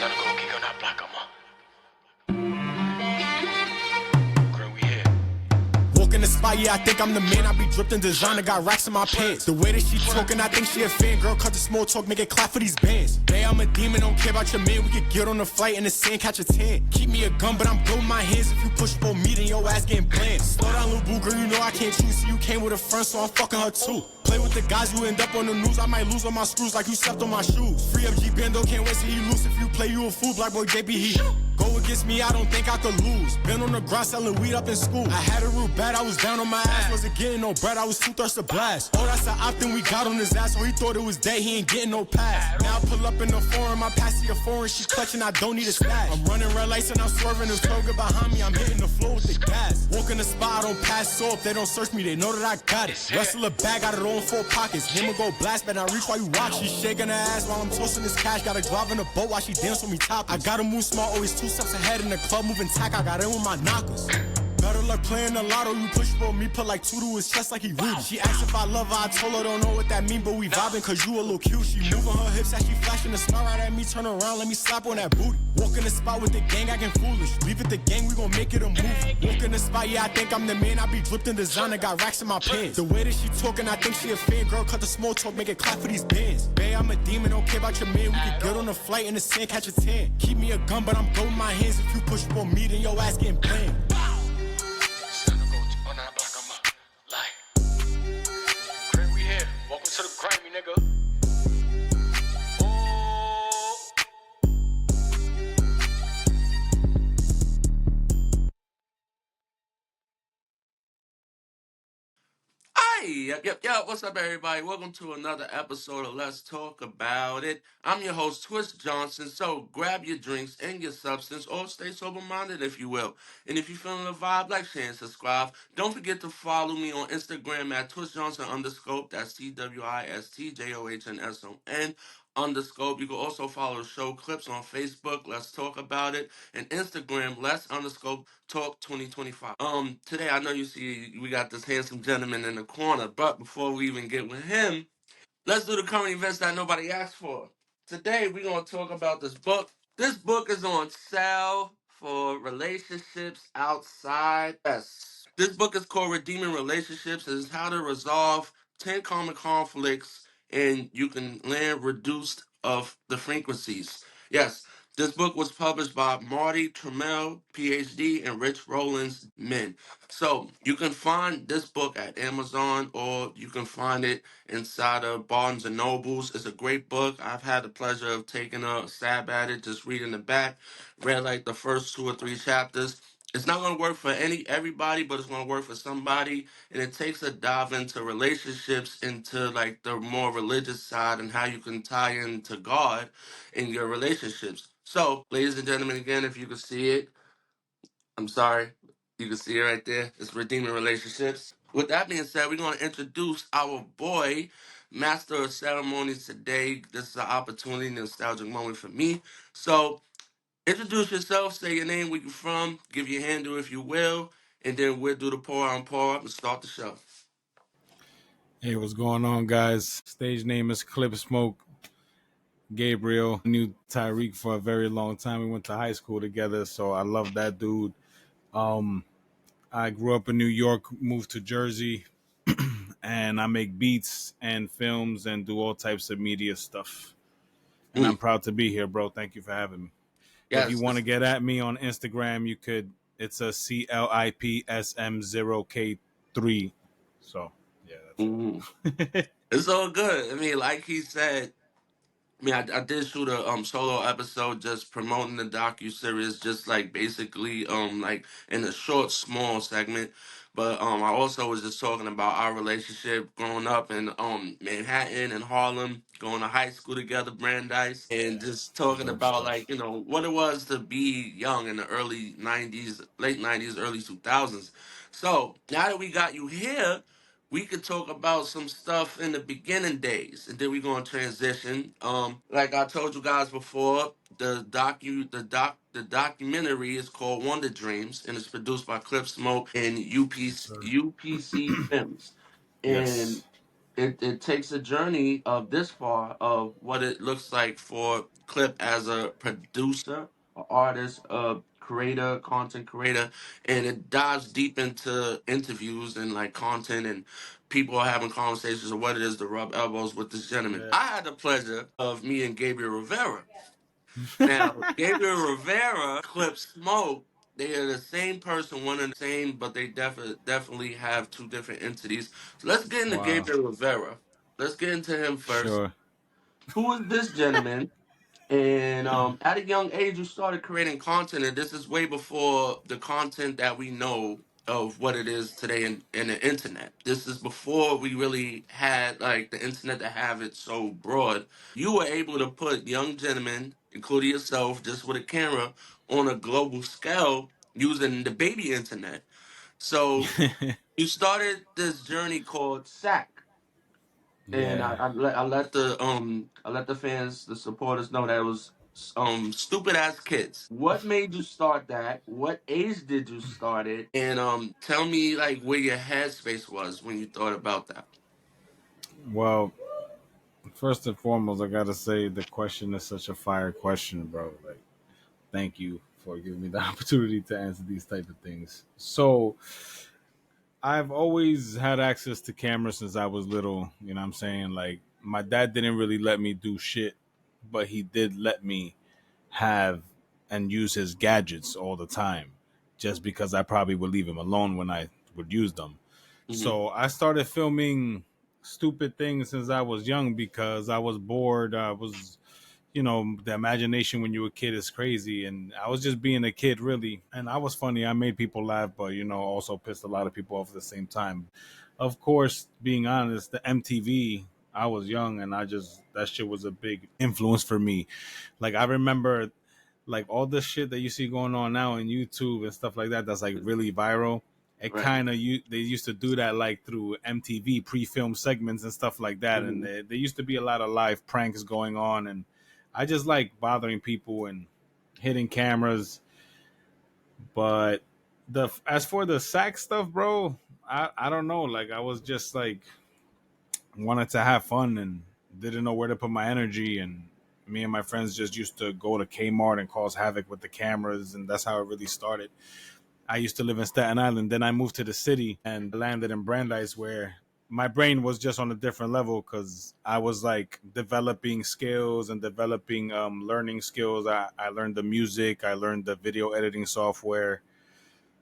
Walk in the spot, yeah, I think I'm the man. I be dripped in designer, got racks in my pants. The way that she talking, I think she a fan. Girl, cut the small talk, make it clap for these bands. Babe, I'm a demon, don't care about your man. We could get on the flight in the sand, catch a tan. Keep me a gun, but I'm good with my hands. If you push for me, then your ass getting bland. Slow down, little boo, girl, you know I can't choose. See, you came with a friend, so I'm fucking her too. Play with the guys, you end up on the news. I might lose on my screws like you stepped on my shoes. Free up G Bando, can't wait till he loose. If you play, you a fool, black boy JB, he go against me, I don't think I could lose. Been on the ground selling weed up in school. I had a real bad, I was down on my ass. Wasn't getting no bread, I was too thirsty to blast. Oh, that's the option we got on his ass, so he thought it was dead, he ain't getting no pass. Now I pull up in the foreign, my passy a foreign, she clutching, I don't need a stash. I'm running red lights and I'm swerving, there's Toga behind me, I'm hitting the floor with the gas. Walk in the spot, I don't pass off, they don't search me, they know that I got it. Wrestle a bag, got it all in 4 pockets. Hammer go blast, but I reach while you watch. She shaking her ass while I'm tossing this cash. Got a glove in the boat while she dance with me top. I gotta move smart, always 2 steps ahead in the club, moving tack. I got in with my knockers. Better luck playing the lotto, you push for me, put like 2 to his chest like he rude. She asked if I love her, I told her don't know what that mean, but we vibing cause you a little cute. She moving her hips as she flashing the smile right at me, turn around, let me slap on that booty. Walk in the spot with the gang, acting foolish. Leave it the gang, we gon' make it a movie. Walk in the spot, yeah, I think I'm the man. I be dripped in designer, got racks in my pants. The way that she talking, I think she a fan. Girl, cut the small talk, make it clap for these bands. Babe, I'm a demon, don't care about your man. We can get on the flight in the sand, catch a tan. Keep me a gun, but I'm good with my hands. If you push for me, then your ass getting banned. Welcome to the Grammy, nigga. Yep. What's up, everybody? Welcome to another episode of Let's Talk About It. I'm your host, Twist Johnson. So grab your drinks and your substance, or stay sober-minded, if you will. And if you're feeling the vibe, like, share, and subscribe. Don't forget to follow me on Instagram at TwistJohnson_. That's TWISTJOHNSON_. You can also follow the show Clips on Facebook. Let's Talk About It, and Instagram. Let's_talk 2025. Today I know you see we got this handsome gentleman in the corner, but before we even get with him, let's do the current events that nobody asked for. Today we're gonna talk about this book. This book is on sale for relationships outside. Yes. This book is called Redeeming Relationships. It's how to resolve 10 common conflicts and you can land reduced of the frequencies. Yes. This book was published by Marty Trammell, PhD, and Rich Rollins, men. So you can find this book at Amazon, or you can find it inside of Barnes and Nobles. It's a great book. I've had the pleasure of taking a stab at it, just reading the back, read like the first 2 or 3 chapters. It's not going to work for everybody, but it's going to work for somebody. And it takes a dive into relationships, into like the more religious side, and how you can tie into God in your relationships. So, ladies and gentlemen, again, if you can see it, I'm sorry. You can see it right there. It's Redeeming Relationships. With that being said, we're going to introduce our boy, Master of Ceremonies today. This is an opportunity, nostalgic moment for me. So, introduce yourself, say your name, where you're from, give your handle if you will, and then we'll do the pour on pour up and start the show. Hey, what's going on, guys? Stage name is Clipsmoke. Gabriel. Knew Tyreek for a very long time. We went to high school together, so I love that dude. I grew up in New York, moved to Jersey, and I make beats and films and do all types of media stuff. And I'm proud to be here, bro. Thank you for having me. Yes, if you want to get at me on Instagram, you could. It's a CLIPSM0K3. So, yeah, that's it. It's all good. I mean, like he said, I did shoot a solo episode just promoting the docu-series, just like basically like in a short small segment. But I also was just talking about our relationship growing up in Manhattan and Harlem, going to high school together, Brandeis, and just talking Dope about stuff. like, what it was to be young in the early 90s, late 90s, early 2000s. So now that we got you here, we could talk about some stuff in the beginning days, and then we're gonna transition. Like I told you guys before, the documentary is called Wonderdreams, and it's produced by Clipsmoke and Yes, sir. UPC Films. And Yes. it takes a journey of this far of what it looks like for Clip as a producer, an artist, a creator, content creator, and it dives deep into interviews and like content and people are having conversations of what it is to rub elbows with this gentleman. Yeah. I had the pleasure of meeting Gabriel Rivera. Now, Gabriel Rivera, Clip Smoke, they are the same person, one and the same, but they definitely have two different entities. So let's get into Wow. Gabriel Rivera. Let's get into him first. Sure. Who is this gentleman? And at a young age, you started creating content, and this is way before the content that we know of what it is today in the internet. This is before we really had like the internet to have it so broad. You were able to put young gentlemen, including yourself, just with a camera on a global scale using the baby internet. So you started this journey called SAK, and Yeah. I let the fans, the supporters know that it was stupid ass kids. What made you start that? What age did you start it? And tell me like where your headspace was when you thought about that. Well, first and foremost, I gotta say the question is such a fire question, bro. Like, thank you for giving me the opportunity to answer these type of things. So, I've always had access to cameras since I was little. You know what I'm saying? Like, my dad didn't really let me do shit, but he did let me have and use his gadgets all the time, just because I probably would leave him alone when I would use them. Hmm. So I started filming stupid things since I was young because I was bored. I was, the imagination when you're a kid is crazy. And I was just being a kid, really. And I was funny. I made people laugh, but, also pissed a lot of people off at the same time. Of course, being honest, the MTV, I was young and that shit was a big influence for me. Like, I remember like all this shit that you see going on now in YouTube and stuff like that that's like really viral. It Right. kind of they used to do that like through MTV pre-film segments and stuff like that, and Hmm. there used to be a lot of live pranks going on, and I just like bothering people and hitting cameras. But the as for the sax stuff, bro, I don't know. Like I was just like wanted to have fun and didn't know where to put my energy, and me and my friends just used to go to Kmart and cause havoc with the cameras, and that's how it really started. I used to live in Staten Island, then I moved to the city and landed in Brandeis, where my brain was just on a different level because I was like developing skills and developing learning skills. I learned the music, I learned the video editing software.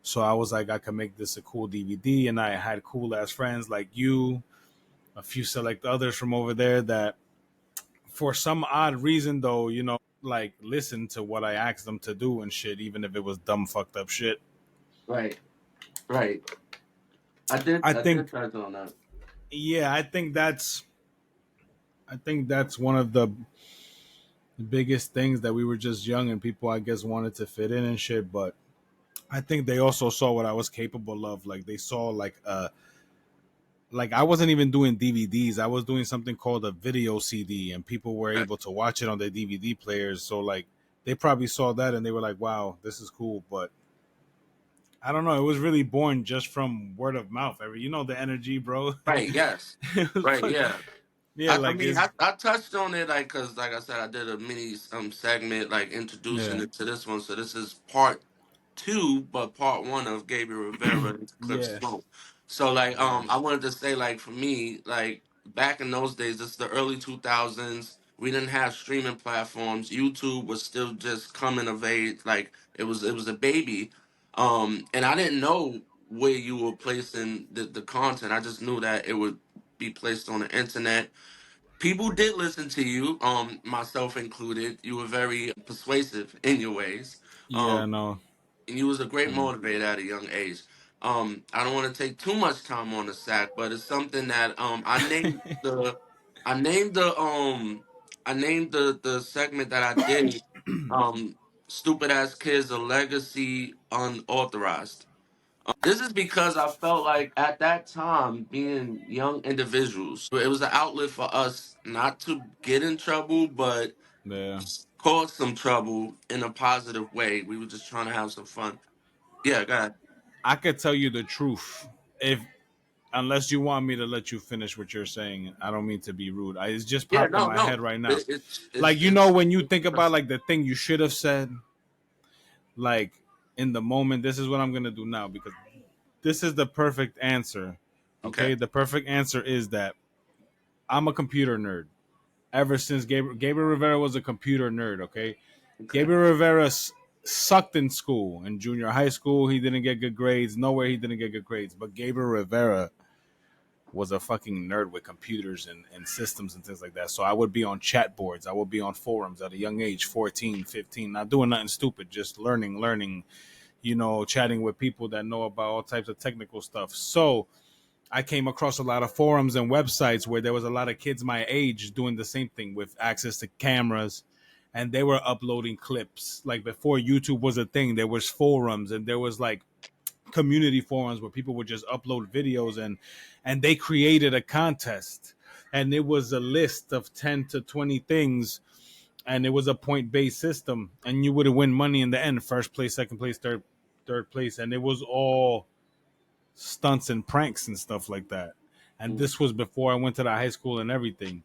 So I was like, I could make this a cool DVD, and I had cool ass friends like you, a few select others from over there that for some odd reason though, like listen to what I asked them to do and shit, even if it was dumb fucked up shit. Right. Right. I I did think touch on that. yeah, I think that's one of the biggest things that we were just young and people I guess wanted to fit in and shit, but I think they also saw what I was capable of. Like they saw like I wasn't even doing DVDs. I was doing something called a video CD, and people were Right. able to watch it on their DVD players. So like they probably saw that and they were like, "Wow, this is cool." But I don't know. It was really born just from word of mouth. The energy, bro. Right. Yes. It was Right. fun. Yeah. Yeah, I like mean, it's I touched on it like because, like I said, I did a mini segment like introducing yeah, it to this one. So this is part two, but part one of Gabriel Rivera and Clips yeah, Smoke. So like, yeah, I wanted to say like for me, like back in those days, this is the early 2000s. We didn't have streaming platforms. YouTube was still just coming of age. Like it was a baby, and I didn't know where you were placing the content. I just knew that it would be placed on the internet. People did listen to you, myself included. You were very persuasive in your ways, yeah. um, No, and you was a great mm, motivator at a young age. I don't want to take too much time on the sack, but it's something that I named the I named the segment that I did, um, stupid ass kids, a legacy unauthorized. This is because I felt like at that time, being young individuals, it was an outlet for us not to get in trouble, but yeah. cause some trouble in a positive way. We were just trying to have some fun. Yeah, go ahead. I could tell you the truth. If unless you want me to let you finish what you're saying. I don't mean to be rude. It's just Yeah, popped in no, my head no. right now. It's Like, you know, when you think about it's like the thing you should have said, like in the moment, this is what I'm gonna do now because this is the perfect answer. okay. Okay, the perfect answer is that I'm a computer nerd. Ever since Gabriel Rivera was a computer nerd. Okay, Okay. Gabriel Rivera sucked in school. In junior high school, he didn't get good grades. Nowhere he didn't get good grades. But Gabriel Rivera was a fucking nerd with computers and systems and things like that. So I would be on chat boards. I would be on forums at a young age, 14, 15, not doing nothing stupid, just learning, chatting with people that know about all types of technical stuff. So I came across a lot of forums and websites where there was a lot of kids my age doing the same thing with access to cameras, and they were uploading clips. Like before YouTube was a thing, there was forums and there was like community forums where people would just upload videos, and they created a contest, and it was a list of 10 to 20 things, and it was a point based system, and you would win money in the end, first place, second place, third place, and it was all stunts and pranks and stuff like that. And Mm. this was before I went to the high school and everything.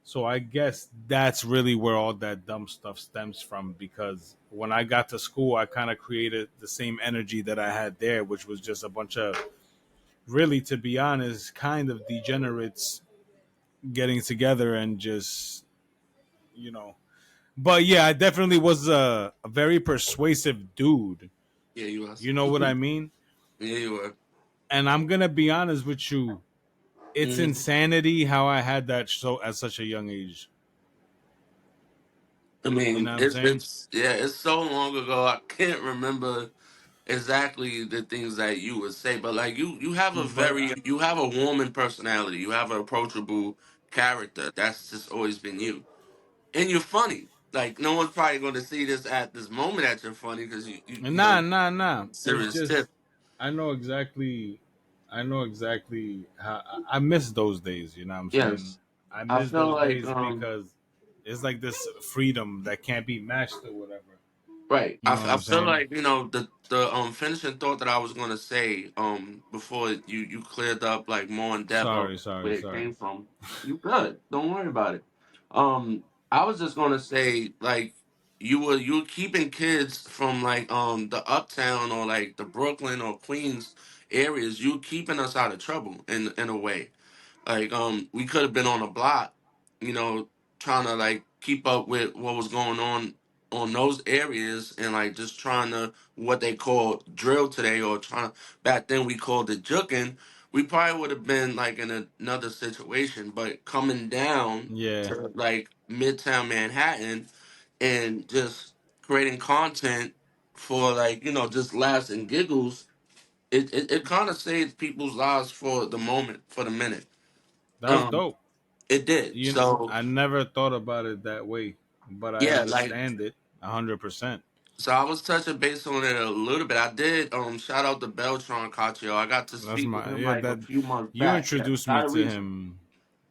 So I guess that's really where all that dumb stuff stems from, because when I got to school, I kind of created the same energy that I had there, which was just a bunch of, really, to be honest, kind of degenerates getting together and just, you know. But yeah, I definitely was a very persuasive dude. Yeah, you was. You know what I mean? Yeah, you were. And I'm going to be honest with you. It's Hmm. insanity how I had that so at such a young age. I You know mean, what I'm it's saying? it's yeah, it's so long ago. I can't remember exactly the things that you would say, but like But you have a warming personality. You have an approachable character. That's just always been you, and you're funny. Like no one's probably going to see this at this moment that you're funny because you know nah. It's serious tip. just I know exactly. I know exactly how I miss those days. You know what I'm saying? Yes, I I miss feel those like days because it's like this freedom that can't be matched or whatever. right. You know what I I'm feel saying? like the finishing thought that I was gonna say before you cleared up like more in depth of where it Sorry. came from. You good? Don't worry about it. I was just gonna say like you were keeping kids from like the uptown or like the Brooklyn or Queens areas. You keeping us out of trouble in a way. Like we could have been on a block, you know, trying to like keep up with what was going on those areas and like just trying to what they call drill today or trying back then we called it juking. We probably would have been like in another situation, but coming down Yeah, to like Midtown Manhattan and just creating content for like just laughs and giggles. It kind of saved people's lives for the moment, for the minute. that's Um, dope. it did. So I never thought about it that way, but I yeah, like understand it 100%. so I was touching base on it a little bit. I did shout out to Beltron Cacho. I got to That's speak with my him yeah. like a That few months you back. Yeah, introduced me not to recently. him.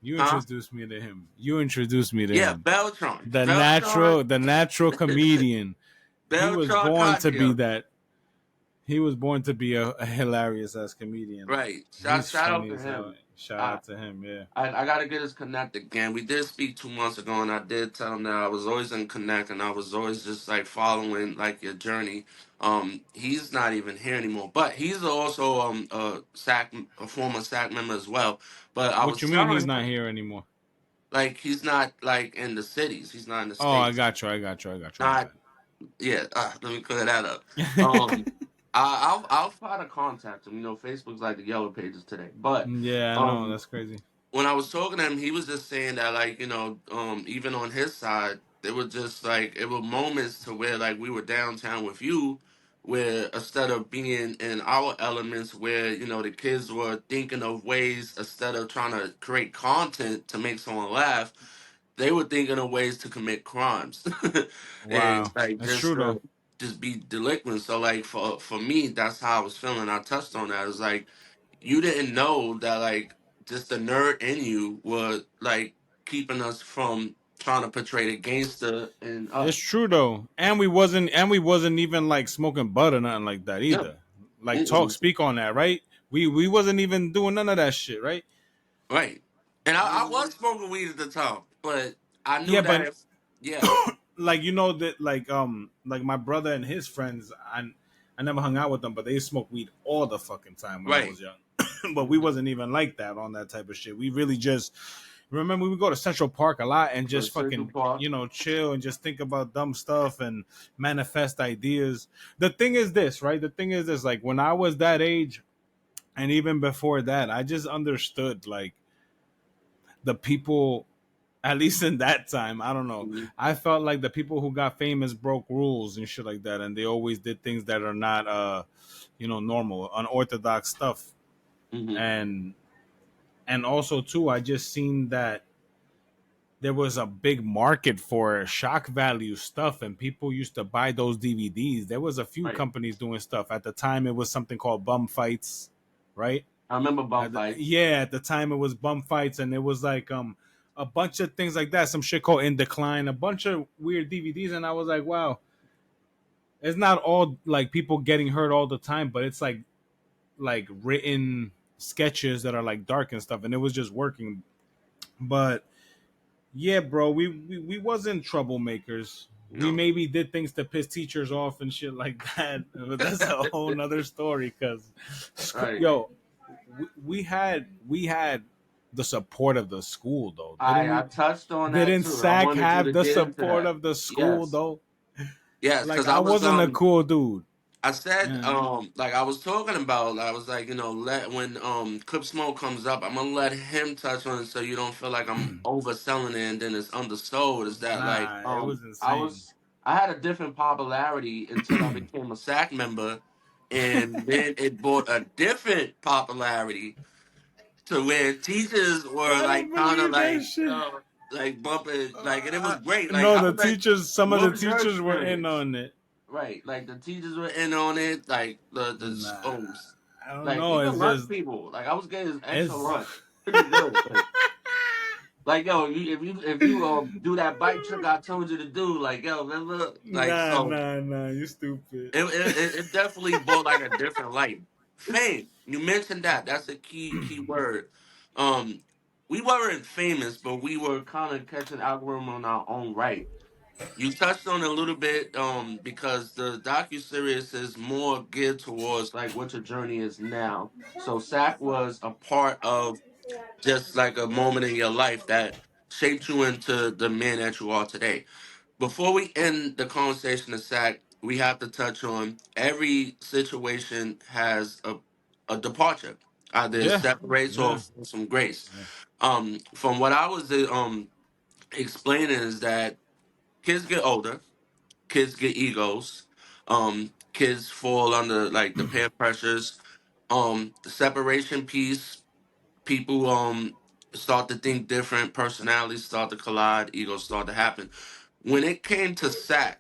You Huh? introduced me to him. You introduced me to Yeah, him. Beltron. The Beltron natural, the natural comedian. He was Beltron born to be Cacho. that. He was born to be a hilarious ass comedian. Right. He's Shout out funny to as hell. him. Shout I out to him. Yeah, I gotta get us connected again. We did speak 2 months ago, and I did tell him that I was always in connect, and I was always just like following like your journey. He's not even here anymore, but he's also a former SAC member as well. But I what was you mean he's telling not him here anymore? like he's not like in the cities. He's not in the Oh, I states. got you. I got you. I got you. My Not yeah. Let me clear that up. bad. Um, I'll try to contact him. Facebook's like the yellow pages today, but Yeah, I know. um That's crazy. when I was talking to him, he was just saying that like even on his side, there were just like it were moments to where like we were downtown with you, where instead of being in our elements, where the kids were thinking of ways instead of trying to create content to make someone laugh, they were thinking of ways to commit crimes, and Wow, like that's true though. just be delinquent. So like for me, that's how I was feeling. I touched on that. It was like you didn't know that like just the nerd in you was like keeping us from trying to portray the gangster in It's us. true though, and we wasn't even like smoking bud or nothing like that Yeah. either. Like Mm-mm. speak on that, right? We wasn't even doing none of that shit, right? Right. And I was smoking weed at the time, but I knew Yeah, that but if yeah, like that like my brother and his friends, I never hung out with them, but they smoked weed all the fucking time when I right. was young. But we Mhm. wasn't even like that on that type of shit. We really just remember we would go to Central Park a lot and For just Central fucking Park. chill and just think about dumb stuff and manifest ideas. The thing is this, right? The thing is this, like when I was that age and even before that, I just understood like the people, at least in that time, I don't know. Hmm. I felt like the people who got famous broke rules and shit like that, and they always did things that are not, normal, unorthodox stuff. Hmm. And also too, I just seen that there was a big market for shock value stuff, and people used to buy those DVDs. There was a few Right. companies doing stuff at the time. It was something called Bum Fights, right? I remember bum fights. Yeah, at the time it was Bum Fights, and it was like a bunch of things like that. Some shit called In Decline, a bunch of weird DVDs, and I was like, wow, it's not all like people getting hurt all the time, but it's like written sketches that are like dark and stuff, and it was just working. But yeah, bro, we wasn't troublemakers. We No. maybe did things to piss teachers off and shit like that, but that's a whole nother story. Cause, Right. yo, we had the support of the school though, didn't I we? touched on that Didn't too. I SAC wanted you have to the get into support that. of the school Yes. though? Yes, Like because I wasn't a cool dude. I said, Yeah. like I was talking about, I was like, let when Clipsmoke comes up, I'm gonna let him touch on it so you don't feel like I'm overselling it and then it's undersold. Is that like Nah, it was I insane. was I had a different popularity until I became a SAC member, and then it brought a different popularity to where teachers were I don't like kind of believe that like shit. like bumping like, and it was great. Like No, I the was like, teachers. Some of what the was your teachers were in experience? on it. Right, like the teachers were in on it, like the Nah, I don't like know. even It's lunch just people. Like I was getting extra it's. lunch, pretty good. Like yo, if you do that bike trick I told you to do, like yo, remember, like Nah, so nah, nah. You stupid. it definitely brought like a different light. Fame. You mentioned that. That's a key word. Um, we weren't famous, but we were kind of catching algorithm on our own right. You touched on it a little bit, because the docu series is more geared towards like what your journey is now. So SAC was a part of just like a moment in your life that shaped you into the man that you are today. Before we end the conversation of SAC, we have to touch on every situation has a departure. Either it Yeah, separates or yeah, some grace. yeah. From what I was explaining is that kids get older, kids get egos, kids fall under like the peer pressures, the separation piece, people start to think different, personalities start to collide, egos start to happen. When it came to SAC,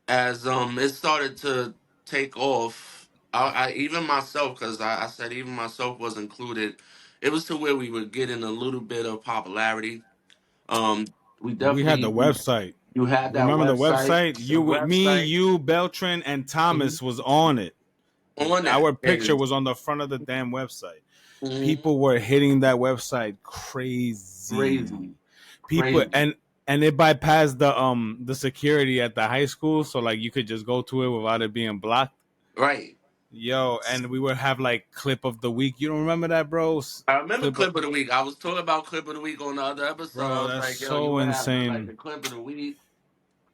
as it started to take off, I even myself, because I said even myself was included, it was to where we were getting a little bit of popularity. We We had definitely the website. you had that Remember the website, website? the Me, website you, Beltran, and mhm, Thomas was on it. on that, Our picture and was on the front of the damn website. mhm, People were hitting that website crazy. crazy, People crazy, and it bypassed the security at the high school, so like you could just go to it without it being blocked. right. Yo, and we would have like clip of the week. You don't remember that, bro? I remember Clip of, clip of the week. I was talking about clip of the week on the other episode. I bro, was that's like, yo, you so would have like insane. the clip of the week,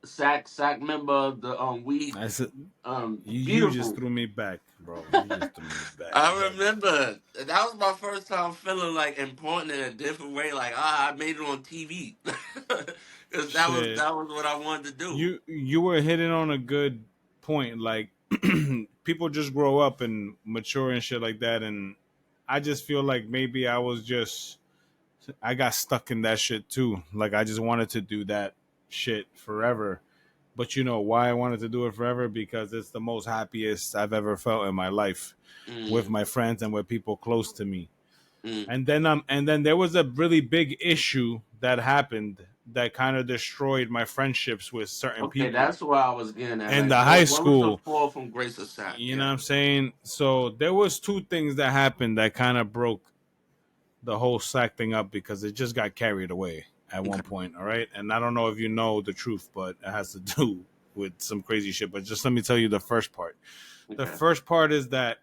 sack member of the week. I said you just Beautiful. threw me back, bro. You just threw me back. I But remember that was my first time feeling like important in a different way. Like I made it on TV because that was shit, that was what I wanted to do. you were hitting on a good point. Like people just grow up and mature and shit like that, and I just feel like maybe I got stuck in that shit too. Like I just wanted to do that shit forever. But you know why I wanted to do it forever? Because it's the most happiest I've ever felt in my life with Mm, my friends and with people close to me. mm, And then there was a really big issue that happened that kind of destroyed my friendships with certain Okay, people that's where I was getting at. in Like, the high what was the school. fall from Grace of Sack? You know Yeah. what I'm saying? So there was two things that happened that kind of broke the whole sack thing up because it just got carried away at one Okay. point. All right, and I don't know if you know the truth, but it has to do with some crazy shit. But just let me tell you the first part. The Okay. first part is that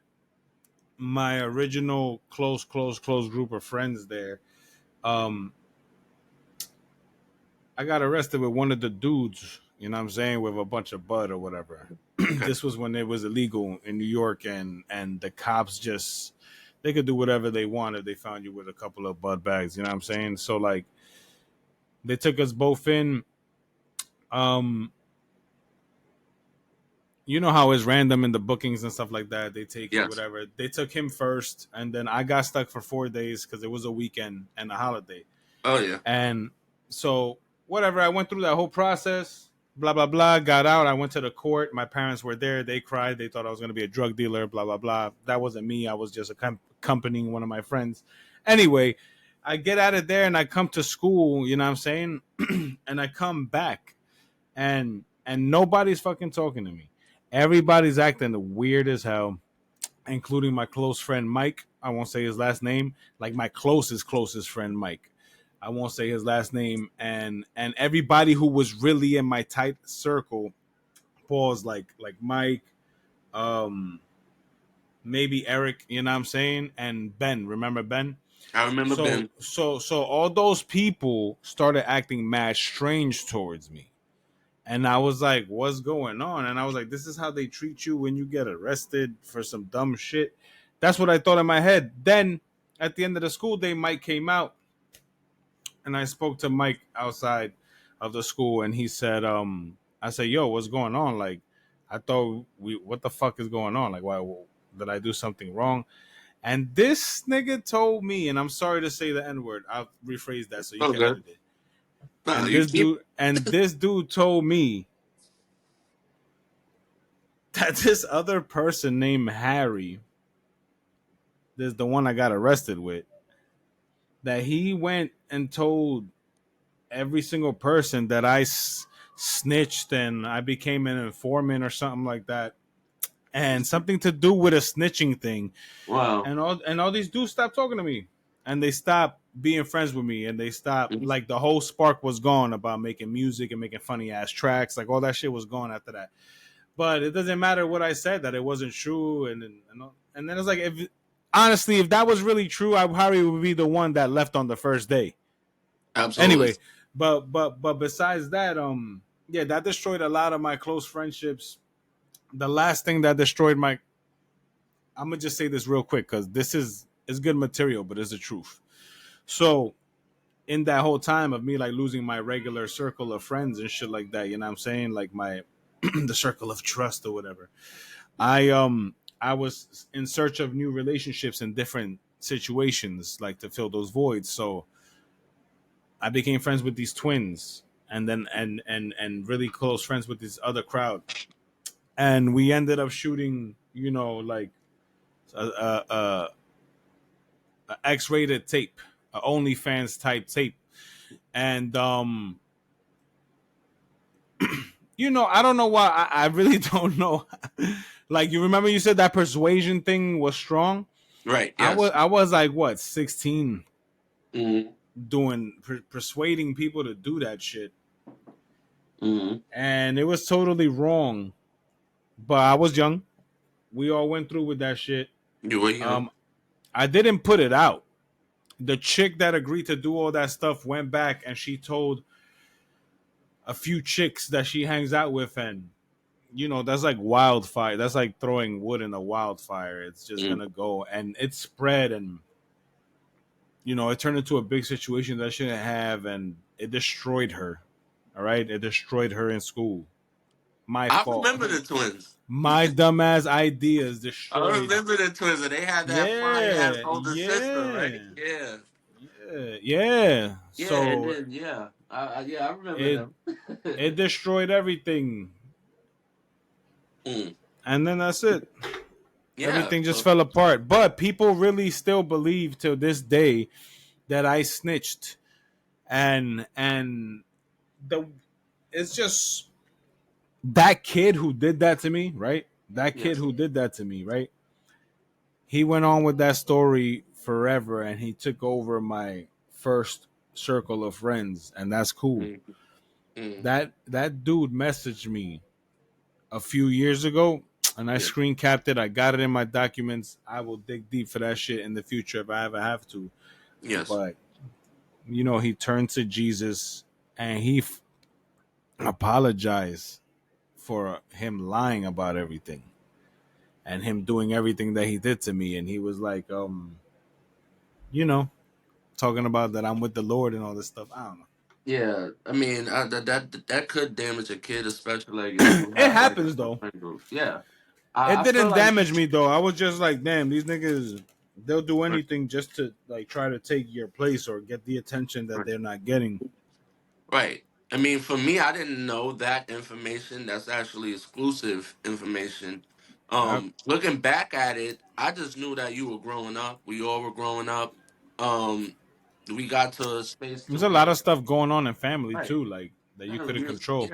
my original close group of friends there, um, I got arrested with one of the dudes, you know what I'm saying, with a bunch of bud or whatever. Okay. This was when it was illegal in New York, and the cops just, they could do whatever they wanted. They found you with a couple of bud bags, you know what I'm saying? So like they took us both in. Um you know how it's random in the bookings and stuff like that. They take you Yes. whatever. They took him first, and then I got stuck for 4 days because it was a weekend and a holiday. Oh yeah. And so, whatever, I went through that whole process, blah, blah, blah, got out. I went to the court. My parents were there. They cried. They thought I was going to be a drug dealer, blah, blah, blah. That wasn't me. I was just accompanying one of my friends. Anyway, I get out of there and I come to school, you know what I'm saying? And I come back and nobody's fucking talking to me. Everybody's acting weird as hell, including my close friend Mike. I won't say his last name. Like my closest friend Mike. I won't say his last name, and everybody who was really in my tight circle, pause, like Mike, maybe Eric, you know what I'm saying, and Ben. Remember Ben? I remember Ben. So all those people started acting mad strange towards me, and I was like, "What's going on?" And I was like, "This is how they treat you when you get arrested for some dumb shit." That's what I thought in my head. Then at the end of the school day, Mike came out. And I spoke to Mike outside of the school, and he said, I said, yo, what's going on? Like, I thought what the fuck is going on? Like, why did I do something wrong? And this nigga told me, and I'm sorry to say the N word. I'll rephrase that so you can edit it. No, And this dude told me that this other person named Harry, this is the one I got arrested with, that he went and told every single person that I snitched and I became an informant or something like that, and something to do with a snitching thing. Wow. And all these dudes stopped talking to me, and they stopped being friends with me, and they stopped, like, the whole spark was gone about making music and making funny ass tracks. Like, all that shit was gone after that. But it doesn't matter what I said, that it wasn't true, and then it's like, if honestly, if that was really true, I probably would be the one that left on the first day. Absolutely. Anyway, but besides that, yeah, that destroyed a lot of my close friendships. The last thing that destroyed my, I'm gonna just say this real quick because this is good material, but it's the truth. So in that whole time of me like losing my regular circle of friends and shit like that, you know what I'm saying? Like my the circle of trust or whatever. I was in search of new relationships in different situations, like to fill those voids. So I became friends with these twins, and then and really close friends with this other crowd, and we ended up shooting, you know, like a X-rated tape, a OnlyFans type tape, and you know, I don't know why. I really don't know. Like, you remember you said that persuasion thing was strong, right? Yes. I was like, what, 16, Mm-hmm. doing persuading people to do that shit. Mm-hmm. And it was totally wrong, but I was young. We all went through with that shit. You were young. I didn't put it out. The chick that agreed to do all that stuff went back and she told a few chicks that she hangs out with, and you know, that's like wildfire. That's like throwing wood in a wildfire. It's just gonna go, and it spread, and you know, it turned into a big situation that I shouldn't have, and it destroyed her. All right, it destroyed her in school. My fault. I remember the twins. My dumbass ideas destroyed. I remember the twins, and they had that fire ass older sister, right? Yeah. So and then, I remember them. It destroyed everything. And then that's it. Yeah, everything just fell apart. But people really still believe to this day that I snitched, and the it's just that kid who did that to me, right? That kid Yes. who did that to me, right? He went on with that story forever, and he took over my first circle of friends, and that's cool. Mm-hmm. Mm-hmm. That dude messaged me a few years ago, and I Yes. screen capped it. I got it in my documents. I will dig deep for that shit in the future if I ever have to. Yes. But he turned to Jesus, and he apologized for him lying about everything and him doing everything that he did to me. And he was like, talking about that I'm with the Lord and all this stuff. I don't know. Yeah, I mean that could damage a kid, especially like if you It have like happens a though. friend group. Yeah, It I feel didn't like damage me though. I was just like, damn, these niggas, they'll do right, anything just to like try to take your place or get the attention that right, they're not getting. right. I mean, for me, I didn't know that information. That's actually exclusive information. I, Looking back at it, I just knew that you were growing up. We all were growing up. Um, we got to a space to there's a lot where of stuff going on in family right. too, like that you Yeah, couldn't control.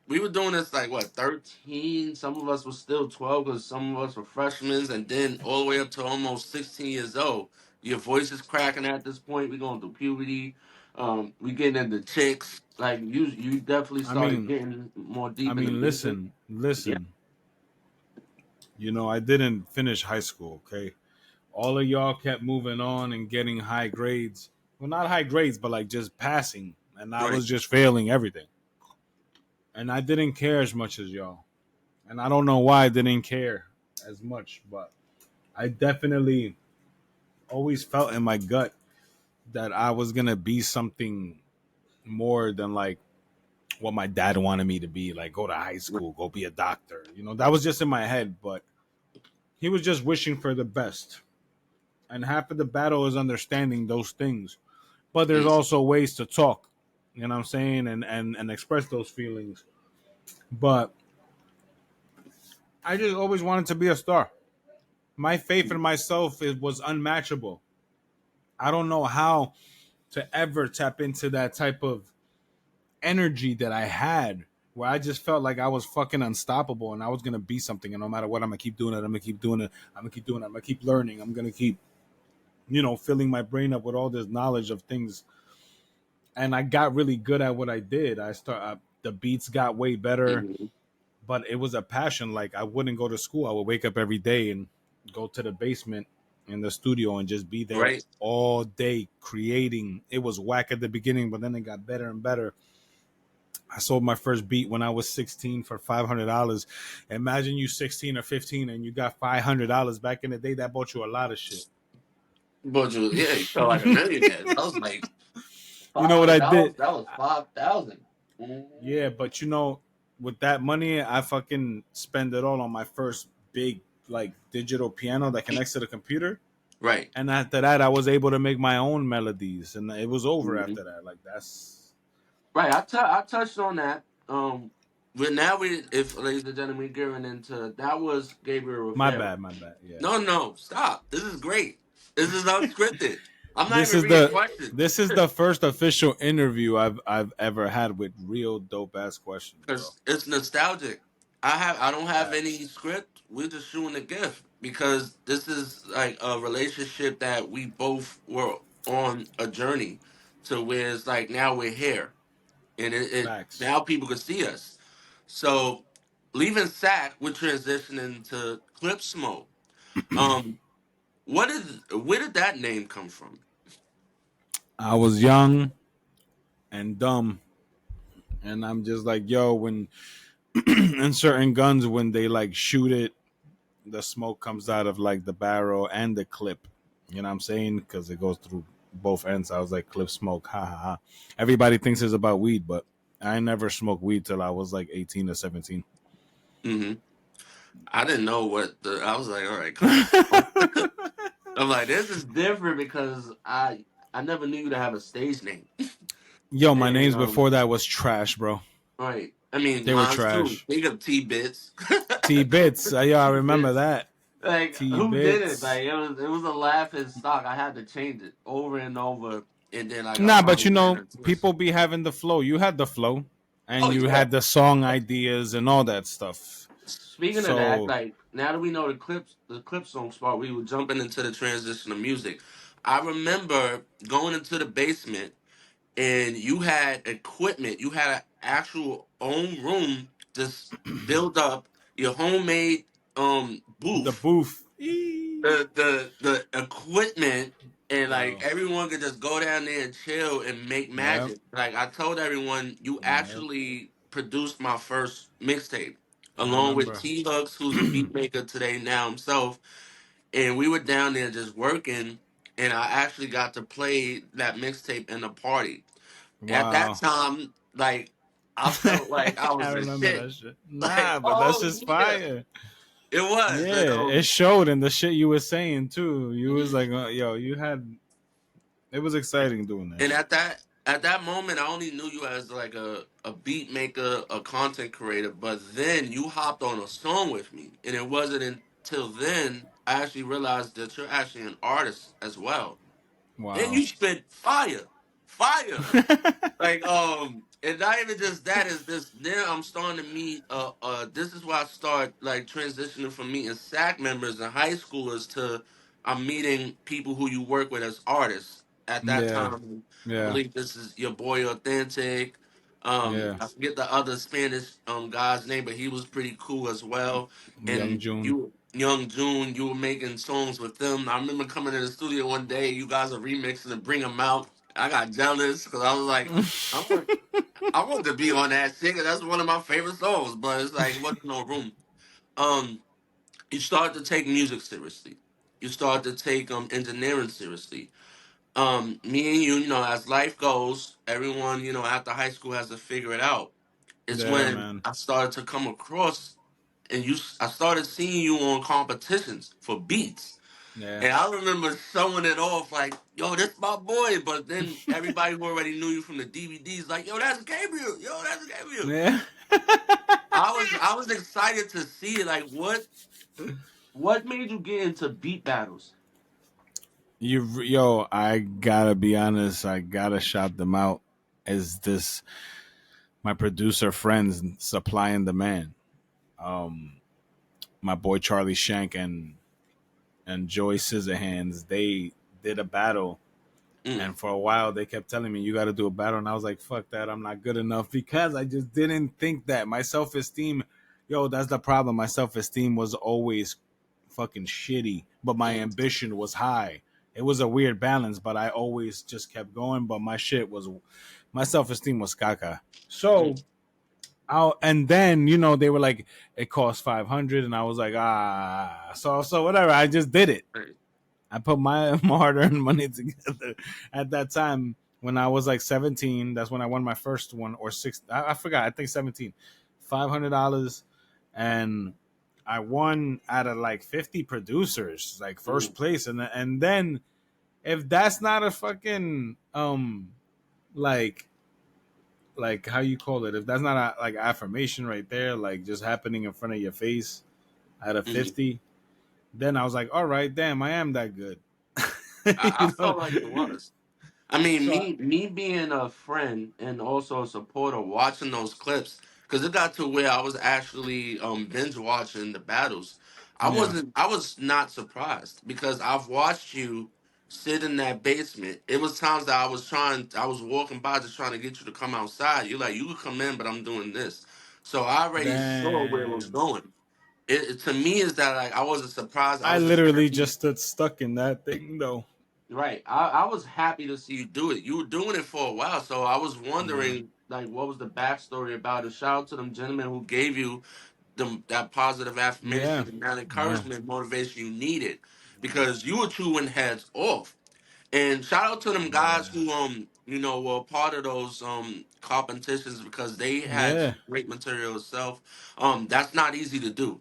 we were doing this like what 13. Some of us were still 12 because some of us were freshmen, and then all the way up to almost 16 years old. Your voice is cracking at this point. We going through puberty. We getting into chicks. Like you definitely I started mean, getting more I deep in the mean, music. listen, Yeah, listen. I didn't finish high school. Okay, all of y'all kept moving on and getting high grades. Well, not high grades, but like just passing, and I right. was just failing everything. And I didn't care as much as y'all. And I don't know why I didn't care as much, but I definitely always felt in my gut that I was gonna be something more than like what my dad wanted me to be, like go to high school, go be a doctor. That was just in my head, but he was just wishing for the best. And half of the battle is understanding those things. But there's Mm, also ways to talk, you know what I'm saying, and express those feelings. But I just always wanted to be a star. My faith in myself was unmatchable. I don't know how to ever tap into that type of energy that I had where I just felt like I was fucking unstoppable and I was gonna be something, and no matter what, I'm gonna keep doing it. I'm gonna keep doing it. I'm gonna keep doing it. I'm gonna keep learning. I'm gonna keep, filling my brain up with all this knowledge of things. And I got really good at what I did. The beats got way better, mhm. but it was a passion. Like I wouldn't go to school. I would wake up every day and go to the basement in the studio and just be there Right. all day creating. It was whack at the beginning, but then it got better and better. I sold my first beat when I was 16 for $500. Imagine you 16 or 15 and you got $500 back in the day. That bought you a lot of shit. But you felt like a millionaire. I was like You know five what I hundred dollars. did? That was 5,000. Yeah, but with that money, I fucking spend it all on my first big like digital piano that connects to the computer. Right. And after that, I was able to make my own melodies, and it was over Mhm. after that. Like that's Right, I touched on that. But now if ladies and gentlemen, we're getting into that was Gabriel my Rivera. bad, my bad. Yeah, No, no, stop. This is great. This is unscripted. I'm not this even is reading the questions this is the first official interview I've ever had with real dope ass questions, bro. because it's nostalgic. I don't have any Facts, script. We're just shooting a gift because this is like a relationship that we both were on a journey to where it's like now we're here and it facts. now people can see us. So leaving SAK, we're transitioning to Clipsmoke. Um, where did that name come from? I was young and dumb, and I'm just like, yo, when in certain guns, when they like shoot it, the smoke comes out of like the barrel and the clip. You know what I'm saying? Because it goes through both ends. I was like, clip smoke, ha ha ha. Everybody thinks it's about weed, but I never smoked weed till I was like 18 or 17. Hmm. I didn't know what the. I was like, all right, Clips. I'm like, this is different because I never knew you to have a stage name. Yo, my And names before that was trash, bro. right, I mean, They were mine's too. trash. Think of T bits. T Bits. Yo, I T remember bits. that. Like T who did it? Bits. Like it was a laughing stock. I had to change it over and over, and then like I Nah, but finally learned a twist. people be having the flow. You had the flow. and Oh you yeah. had the song ideas and all that stuff. Speaking of that, So like now that we know the clip song spot, we were jumping into the transition of music. I remember going into the basement and you had equipment. You had an actual own room just build up your homemade the booth, booth, the equipment, and like yo, everyone could just go down there and chill and make yep, magic. Like I told everyone, you yep. actually produced my first mixtape I along with remember. T Hooks, who's a beat maker today now himself, and we were down there just working. And I actually got to play that mixtape in a party. At that Wow. time, like I felt like I I was a remember shit. that shit. Like, Nah, but that's oh just yeah, fire. it was. And, Yeah, it showed in the shit you were saying too. You was mhm. like, yo, you had. It was exciting doing that And shit. at that moment, I only knew you as like a beat maker, a content creator. But then you hopped on a song with me, and it wasn't until then I actually realized that you're actually an artist as well. And Wow. you spit fire, fire. Like and not even just that is this now I'm starting to meet this is why I start like transitioning from meeting SAC members and high schoolers to I'm meeting people who you work with as artists. At that Yeah, time I yeah, believe this is your boy Authentic. yeah. I forget the other Spanish guy's name, but he was pretty cool as well. Young And June. you Young June, you were making songs with them. I remember coming in the studio one day, you guys are remixing and bring them out. I got jealous because I was like, I want, I want to be on that shit. 'Cause that's one of my favorite songs, but it's like, wasn't no room. Um, you start to take music seriously. You start to take engineering seriously. Me and you know, as life goes, everyone, you know, after high school has to figure it out. It's Yeah, when man. I started to come across and I started seeing you on competitions for beats. Yeah. And I remember showing it off like, yo, that's my boy. But then everybody who already knew you from the DVDs, like, yo, that's Gabriel. Yo, that's Gabriel. Yeah. I was excited to see it. Like, what made you get into beat battles? Yo, I gotta be honest. I gotta shout them out. Is this my producer friends supply and demand? Um, my boy Charlie Shank and Joy Scissorhands. They did a battle. Mm, And for a while, they kept telling me, you got to do a battle. And I was like, fuck that. I'm not good enough because I just didn't think that. My self esteem, yo, that's the problem. My self esteem was always fucking shitty, but my mm, ambition was high. It was a weird balance, but I always just kept going. But my self esteem was caca. mm. So, and then, they were like, it cost 500. And I was like, so whatever. I just did it. Right. I put my hard earned money together at that time when I was like 17. That's when I won my first one or six. I forgot. I think 17. $500, and I won out of like 50 producers, like first Mm, place. And then if that's not a fucking like how you call it, if that's not a like affirmation right there, like just happening in front of your face out of mm. 50, then I was like, all right, damn, I am that good. I you know felt like it was. I mean, so me being a friend and also a supporter, watching those clips, because it got to where I was actually binge watching the battles. yeah, I was not surprised because I've watched you sit in that basement. It was times that I was walking by just trying to get you to come outside. You're like, you could come in, but I'm doing this. So I already saw where it was damn, going. To me is that like I wasn't surprised. I I was just literally happy. just stood stuck in that thing though. Right. I was happy to see you do it. You were doing it for a while, so I was Yeah, wondering like what was the backstory about it. Shout out to them gentlemen who gave you that positive yeah, affirmation and that yeah, encouragement, motivation you needed because you were chewing heads off. And shout out to them guys yeah, who were part of those competitions because they had yeah. some great material itself. That's not easy to do.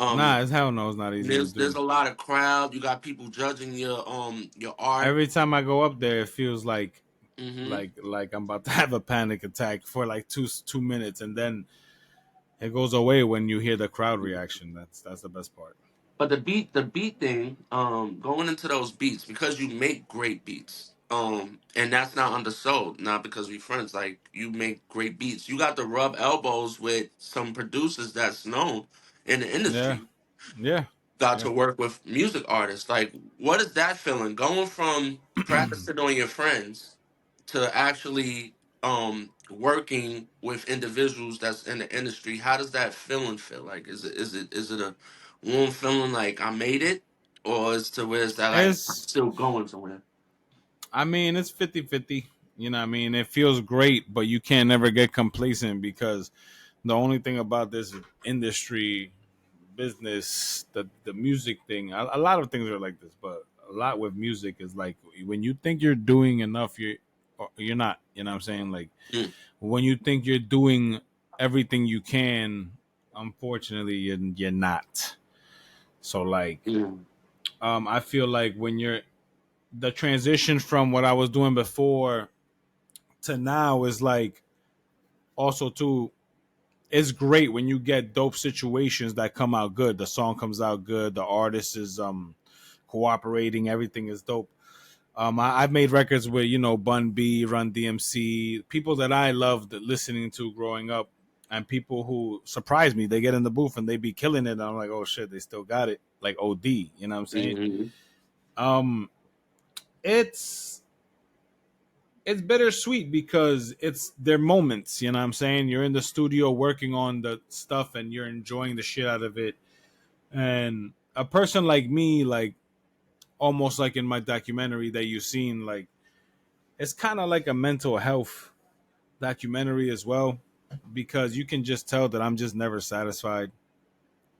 Nah, Um it's hell no, it's not easy to there's do. a lot of crowd. You got people judging your art. Every time I go up there, it feels like Hmm. I'm about to have a panic attack for like 2 minutes, and then it goes away when you hear the crowd reaction. That's the best part. But the beat thing, going into those beats because you make great beats. And that's not undersold, not because we friends. Like, you make great beats. You got to rub elbows with some producers that's known in the Yeah, industry. yeah, Got yeah. to work with music artists. Like, what is that feeling? Going from practicing on your friends to actually working with individuals that's in the industry. How does that feeling feel? Like, is it a warm feeling like I made it? Or is to where is that like I'm It's, still going somewhere? I mean, it's 50-50. You know what I mean? It feels great, but you can't never get complacent because the only thing about this industry, business, the music thing, a lot of things are like this, but a lot with music is like when you think you're doing enough, you're not. You know what I'm saying? Like Mm, when you think you're doing everything you can, unfortunately, you're not. So like, mm, I feel like when you're the transition from what I was doing before to now is like also too, it's great when you get dope situations that come out good. The song comes out good. The artist is cooperating. Everything is dope. I've made records with Bun B, Run DMC, people that I loved listening to growing up, and people who surprise me. They get in the booth and they be killing it. And I'm like, oh shit, they still got it. Like OD, you know what I'm saying? mhm, Um, it's it's bittersweet because it's their moments. You know what I'm saying? You're in the studio working on the stuff and you're enjoying the shit out of it. And a person like me, like almost like in my documentary that you've seen, like it's kind of like a mental health documentary as well, because you can just tell that I'm just never satisfied,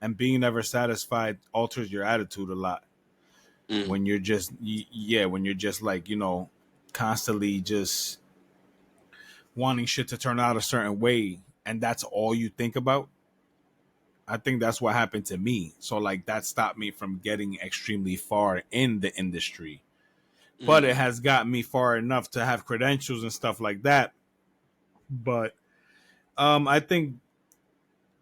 and being never satisfied alters your attitude a lot mm, when you're just yeah, when you're just like constantly just wanting shit to turn out a certain way, and that's all you think about. I think that's what happened to me. So like that stopped me from getting extremely far in the industry, but it mm. has got me far enough to have credentials and stuff like that. But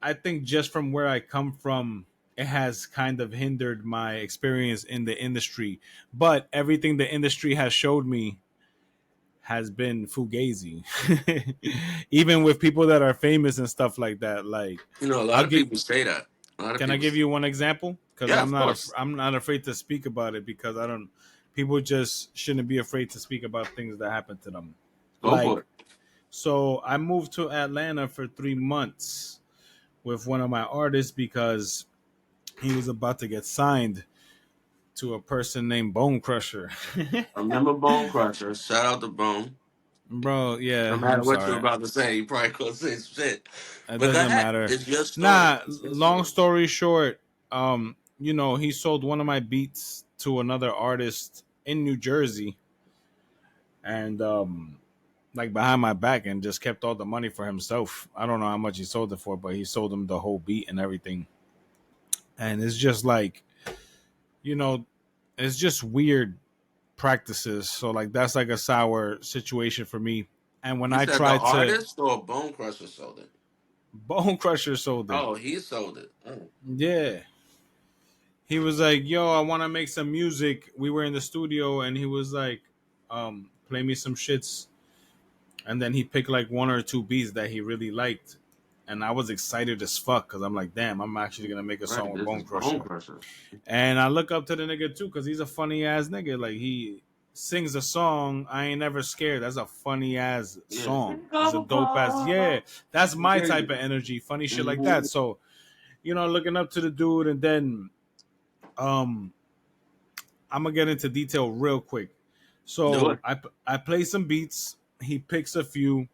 I think just from where I come from, it has kind of hindered my experience in the industry. But everything the industry has showed me has been fugazi. Even with people that are famous and stuff like that. Like, A lot I'll of get. people say that. A lot of Can I people. give you one example? Because Yeah, I'm of not. course. I'm not afraid to speak about it because I don't. People just shouldn't be afraid to speak about things that happen to them. Go for Like, it. so I moved to Atlanta for 3 months with one of my artists because he was about to get signed to a person named Bone Crusher. I remember Bone Crusher. Shout out to Bone. Bro, No yeah, I'm matter what you're sorry. about to say, you probably could say some shit. It But go doesn't ahead. matter. It's your story. Nah, It's your long story. story short, he sold one of my beats to another artist in New Jersey, and like behind my back, and just kept all the money for himself. I don't know how much he sold it for, but he sold him the whole beat and everything. And it's just like, you know, it's just weird practices. So like that's like a sour situation for me. And when You I said the tried to artist or Bone Crusher sold it? Bone Crusher sold it. Oh, he sold it. Oh. Yeah. He was like, "Yo, I want to make some music." We were in the studio and he was like, "Play me some shits." And then he picked like one or two beats that he really liked. And I was excited as fuck because I'm like, "Damn, I'm actually going to make a song Right, with this Bone is Bone Crusher." Crusher. And I look up to the nigga too because he's a funny ass nigga. Like he sings a song, I ain't never scared. That's a funny ass Yeah. song. It's a dope ass. Yeah, that's my type of energy. Funny shit like that. Mm-hmm. So looking up to the dude, and then um, I'm gonna get into detail real quick. Do So it. I play some beats. He picks a few.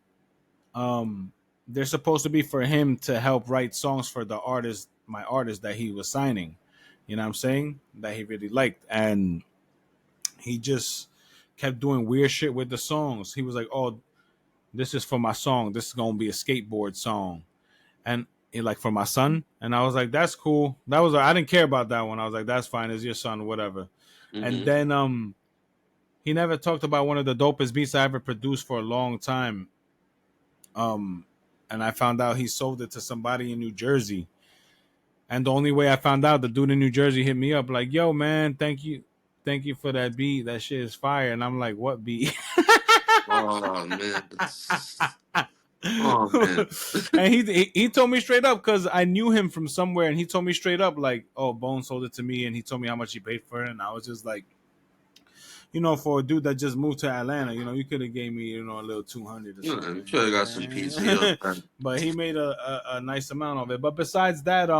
Um, they're supposed to be for him to help write songs for the artist, my artist that he was signing. You know what I'm saying? That he really liked, and he just kept doing weird shit with the songs. He was like, "Oh, this is for my song. This is gonna be a skateboard song," and he like for my son. And I was like, "That's cool." That was I didn't care about that one. I was like, "That's fine. It's your son, whatever." And Mm-hmm. then he never talked about one of the dopest beats I ever produced for a long time. Um, and I found out he sold it to somebody in New Jersey. And the only way I found out, the dude in New Jersey hit me up like, "Yo, man, thank you for that beat. That shit is fire. And I'm like, what beat? Oh man. Oh man. And he told me straight up because I knew him from somewhere, and he told me straight up like, "Oh, Bone sold it to me," and he told me how much he paid for it, and I was just like, for a dude that just moved to Atlanta, you could have gave me a little 200 or Yeah, something. I'm sure I got some PCO. But he made a nice amount of it. But besides that,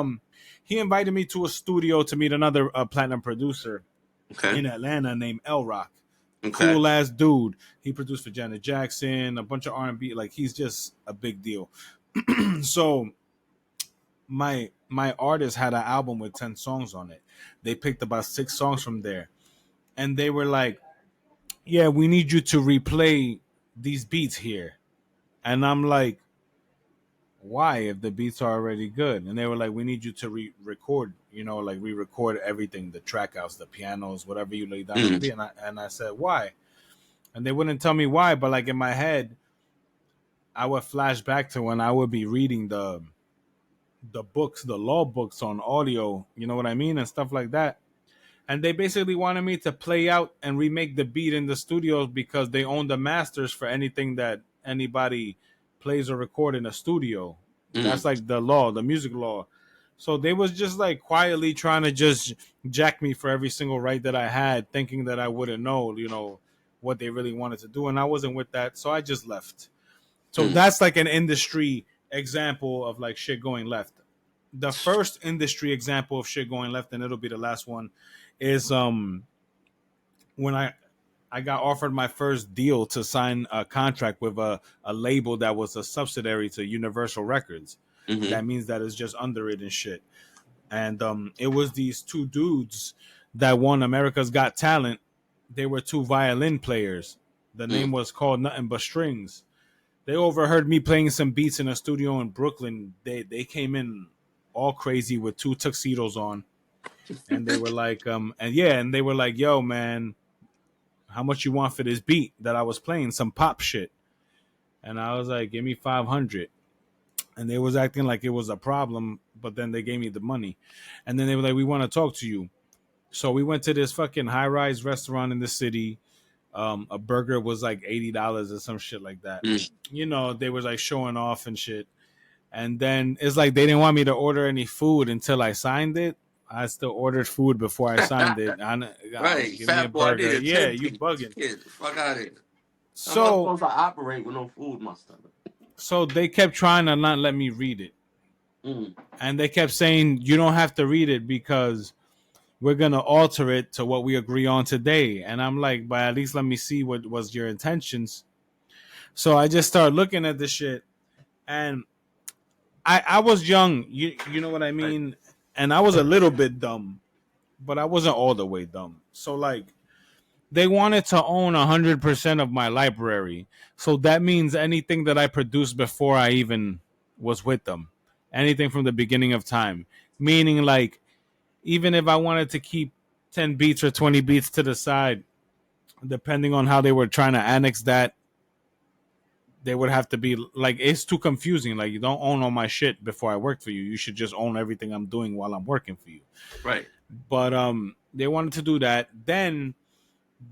he invited me to a studio to meet another platinum producer Okay. in Atlanta named L Rock. Okay. Cool ass dude. He produced for Janet Jackson, a bunch of R&B. Like, he's just a big deal. So my artist had an album with 10 songs on it. They picked about 6 songs from there, and they were like, "Yeah, we need you to replay these beats here." And I'm like, "Why? If the beats are already good?" And they were like, "We need you to record, like re-record everything, the track outs, the pianos, whatever you lay down on the beat." And I said, "Why?" And they wouldn't tell me why, but like in my head, I would flash back to when I would be reading the books, the law books on audio, you know what I mean, and stuff like that. And they basically wanted me to play out and remake the beat in the studios because they own the masters for anything that anybody plays or record in a studio. That's like the law, the music law. So they was just like quietly trying to just jack me for every single right that I had, thinking that I wouldn't know, what they really wanted to do. And I wasn't with that. So I just left. So that's like an industry example of like shit going left. The first industry example of shit going left, and it'll be the last one, is when I got offered my first deal to sign a contract with a label that was a subsidiary to Universal Records. That means that it's just under it and shit. And it was these 2 dudes that won America's Got Talent. They were 2 violin players. The name was called Nothing But Strings. They overheard me playing some beats in a studio in Brooklyn. They came in all crazy with 2 tuxedos on. And they were like, and they were like, "Yo, man, how much you want for this beat that I was playing? Some pop shit." And I was like, "Give me 500." And they was acting like it was a problem, but then they gave me the money. And then they were like, "We want to talk to you." So we went to this fucking high-rise restaurant in the city. A burger was like $80 or some shit like that. They was like showing off and shit. And then it's like they didn't want me to order any food until I signed it. I still ordered food before I signed it. Right, Give me a fat boy, I burger. needed Yeah, 10 you piece. bugging. Get the fuck out of here. How am I So, supposed to operate with no food in my stomach? so they kept trying to not let me read it. And they kept saying, "You don't have to read it because we're going to alter it to what we agree on today." And I'm like, "But at least let me see what was your intentions." So I just started looking at this shit. And I was young, you know what I mean? Right. And I was a little bit dumb, but I wasn't all the way dumb. So like, they wanted to own 100% of my library. So that means anything that I produced before I even was with them, anything from the beginning of time. Meaning like, even if I wanted to keep 10 beats or 20 beats to the side, depending on how they were trying to annex that, they would have to be like, it's too confusing. Like, you don't own all my shit before I work for you. You should just own everything I'm doing while I'm working for you. Right. But they wanted to do that. Then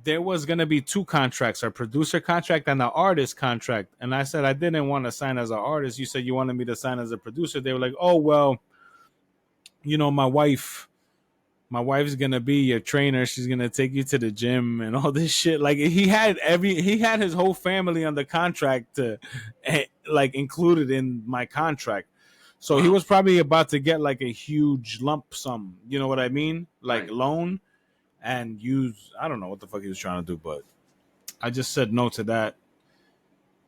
there was gonna be 2 contracts, a producer contract and an artist contract. And I said I didn't want to sign as an artist. You said you wanted me to sign as a producer. They were like, "Oh well, my wife's gonna be your trainer. She's gonna take you to the gym and all this shit." Like, he had his whole family on the contract to like included in my contract. So he was probably about to get like a huge lump sum, you know what I mean? Like, loan and use, I don't know what the fuck he was trying to do, but I just said no to that.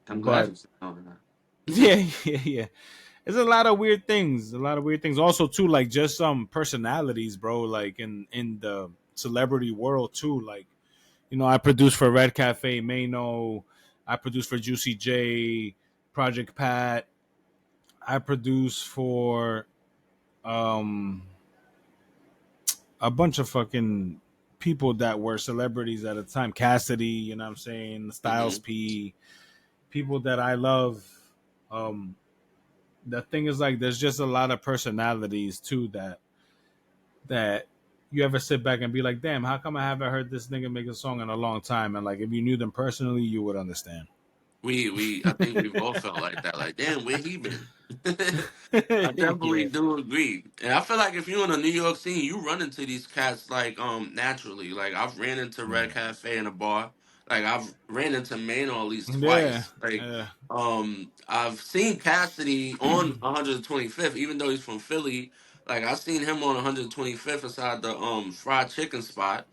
I'm glad you said no to that. Yeah. There's a lot of weird things. Also, too, like just some personalities, bro. Like in the celebrity world too. Like, I produced for Red Cafe Mano. I produced for Juicy J, Project Pat. I produced for a bunch of fucking people that were celebrities at the time. Cassidy, you know what I'm saying? Styles P. People that I love. The thing is, like, there's just a lot of personalities too that you ever sit back and be like, damn, how come I haven't heard this nigga make a song in a long time? And like, if you knew them personally, you would understand. I think we've all felt like that. Like, damn, where he been? I Yeah. definitely do agree, and I feel like if you're in a New York scene, you run into these cats like naturally. Like I've ran into Red Yeah. Cafe in a bar. Like I've ran into Maynard at least Yeah. twice. Like I've seen Cassidy on 125th, even though he's from Philly. Like I seen him on 125th inside the fried chicken spot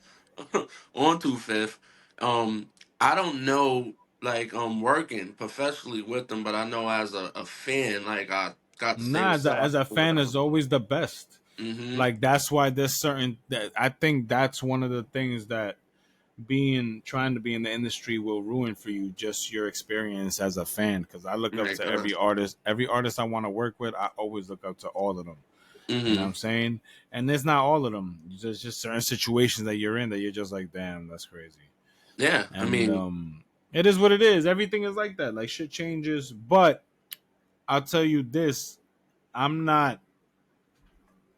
on 25th. Um, I don't know like working professionally with them, but I know as a fan, like I got to say Nah, what's up as a or fan whatever. is always the best. Mm-hmm. Like that's why there's certain that I think that's one of the things that being trying to be in the industry will ruin for you, just your experience as a fan. Because I look up Like, to every artist I want to work with. I always look up to all of them. You know what mm-hmm. I'm saying? And there's not all of them. There's just certain situations that you're in that you're just like, damn, that's crazy. Yeah, I And mean, it is what it is. Everything is like that. Like shit changes. But I'll tell you this: I'm not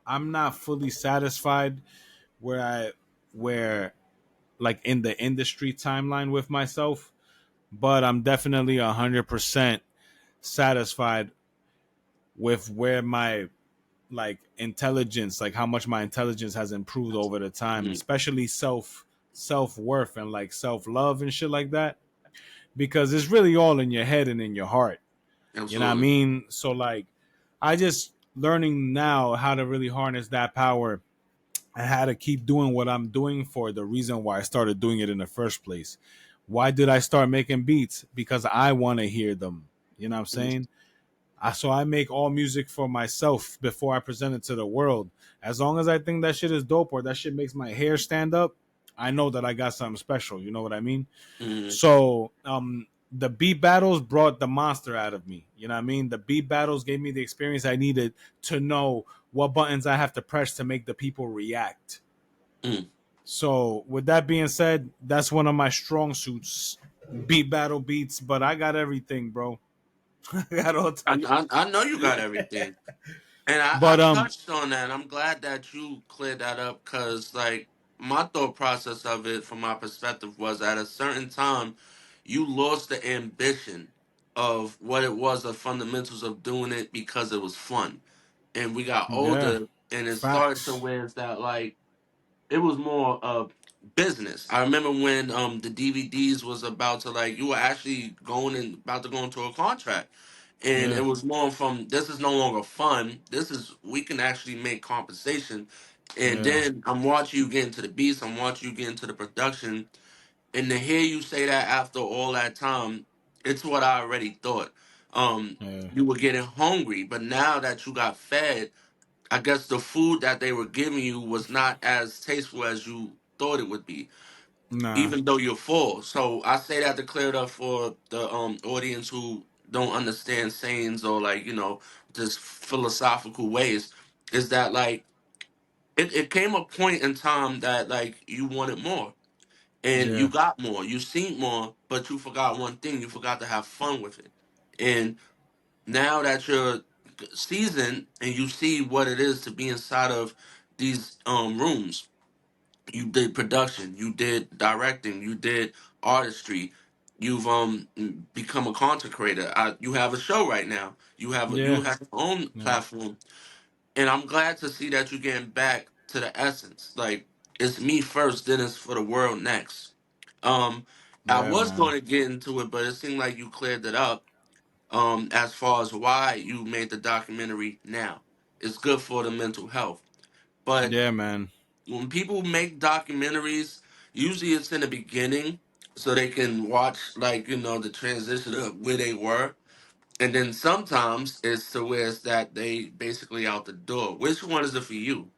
I'm not fully satisfied where where like in the industry timeline with myself, but I'm definitely 100% satisfied with where my like intelligence, like how much my intelligence has improved over the time, mhm, especially self worth and like self love and shit like that. Because it's really all in your head and in your heart. You know what I absolutely. mean? So like, I just learning now how to really harness that power. I had to keep doing what I'm doing for the reason why I started doing it in the first place. Why did I start making beats? Because I want to hear them. You know what I'm Mhm. saying? So I make all music for myself before I present it to the world. As long as I think that shit is dope or that shit makes my hair stand up, I know that I got something special. You know what I mean? Mhm. So the beat battles brought the monster out of me. You know what I mean? The beat battles gave me the experience I needed to know what buttons I have to press to make the people react. Mhm. So with that being said, that's one of my strong suits. Beat battle beats, but I got everything, bro. I got all I, types. I know you got everything, and I But touched on that. I'm glad that you cleared that up because, like, my thought process of it, from my perspective, was at a certain time, you lost the ambition of what it was, the fundamentals of doing it because it was fun, and we got yeah, older, and it started to facts. where it's that like it was more business. I remember when the DVDs was about to like you were actually going and about to go into a contract. And it Yeah, was more from this is no longer fun. This is we can actually make compensation. And yeah, then I'm watching you get into the beats, I'm watching you get into the production. And to hear you say that after all that time, it's what I already thought. yeah. You were getting hungry, but now that you got fed, I guess the food that they were giving you was not as tasteful as you thought it would be, Nah, even though you're full. So I say that to clear it up for the audience who don't understand sayings or like just philosophical ways. Is that like it came a point in time that like you wanted more and you yeah, got more, you seen more, but you forgot one thing: you forgot to have fun with it. And now that you're seasoned and you see what it is to be inside of these rooms, you did production, you did directing, you did artistry, you've become a content creator. You have a show right now, you yeah, have your own yeah, platform, and I'm glad to see that you're getting back to the essence. Like, it's me first, then it's for the world next. um I yeah, was man. going to get into it, but it seemed like you cleared it up. As far as why you made the documentary now, it's good for the mental health. But Yeah, man. when people make documentaries, usually it's in the beginning so they can watch like the transition of where they were, and then sometimes it's to where it's that they basically out the door. Which one is it for you?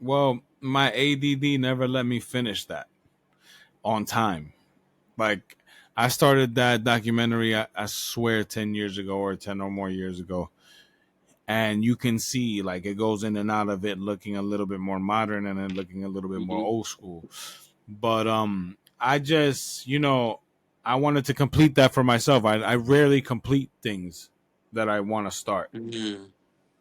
Well, my ADD never let me finish that on time. Like, I started that documentary, I swear, 10 years ago or 10 or more years ago. And you can see, like, it goes in and out of it looking a little bit more modern and then looking a little bit more Hmm. old school. But I just, I wanted to complete that for myself. I rarely complete things that I want to start. Hmm.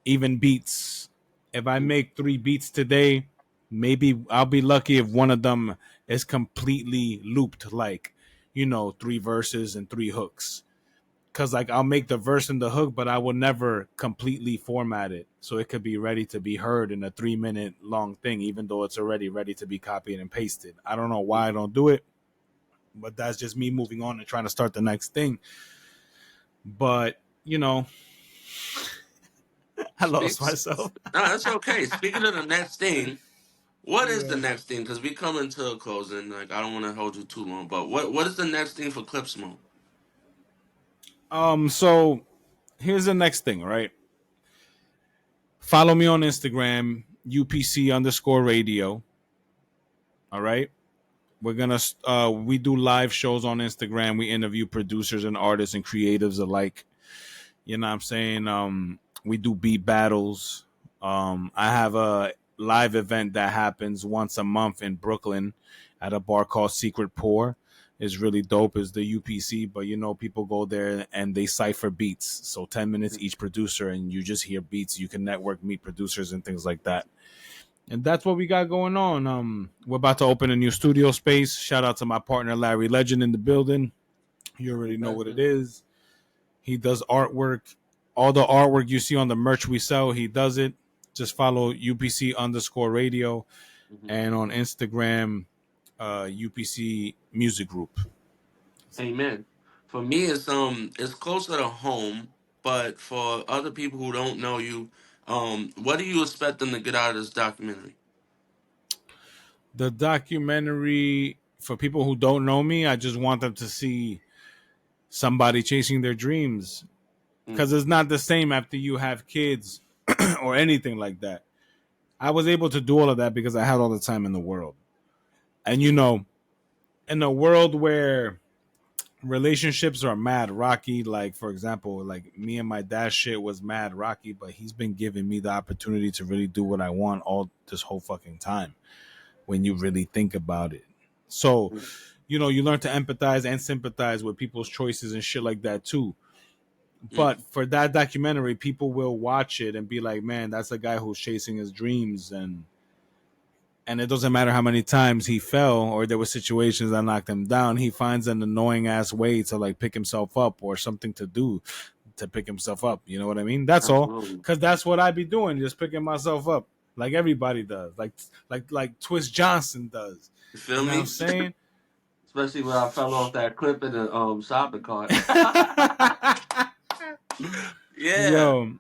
Even beats. If I make 3 beats today, Maybe I'll be lucky if one of them is completely looped, like, 3 verses and 3 hooks. Cause like I'll make the verse and the hook, but I will never completely format it so it could be ready to be heard in a 3 minute long thing, even though it's already ready to be copied and pasted. I don't know why I don't do it, but that's just me moving on and trying to start the next thing. But I lost Speaks. myself. No, that's okay. Speaking of the next thing, what is the Yeah. next thing? Because we coming to a closing. Like I don't want to hold you too long, but what is the next thing for Clipsmoke? So here's the next thing, right? Follow me on Instagram, UPC_radio. All right. We're gonna we do live shows on Instagram. We interview producers and artists and creatives alike. You know what I'm saying? We do beat battles. I have a live event that happens once a month in Brooklyn at a bar called Secret Pour. It's really dope. It's the UPC, but people go there and they cipher beats. So 10 minutes each producer, and you just hear beats. You can network, meet producers, and things like that. And that's what we got going on. We're about to open a new studio space. Shout out to my partner Larry Legend in the building. You already know what it is. He does artwork. All the artwork you see on the merch we sell, he does it. Just follow UPC_radio Mm-hmm. and on Instagram, UPC Music Group. Amen. For me, it's closer to home, but for other people who don't know you, what do you expect them to get out of this documentary? The documentary, for people who don't know me, I just want them to see somebody chasing their dreams, Mm. because it's not the same after you have kids or anything like that. I was able to do all of that because I had all the time in the world. And in a world where relationships are mad rocky, like for example, like me and my dad shit was mad rocky, but he's been giving me the opportunity to really do what I want all this whole fucking time when you really think about it. So, you learn to empathize and sympathize with people's choices and shit like that too. But Mm. for that documentary, people will watch it and be like, man, that's a guy who's chasing his dreams, and it doesn't matter how many times he fell or there were situations that knocked him down, he finds an annoying ass way to like pick himself up or something to do to pick himself up. You know what I mean? That's all. Absolutely. Because that's what I be doing, just picking myself up like everybody does, like Twist Johnson does. You feel You know what I'm me? saying? Especially when I fell off that clip in the shopping cart. Yeah. Yo,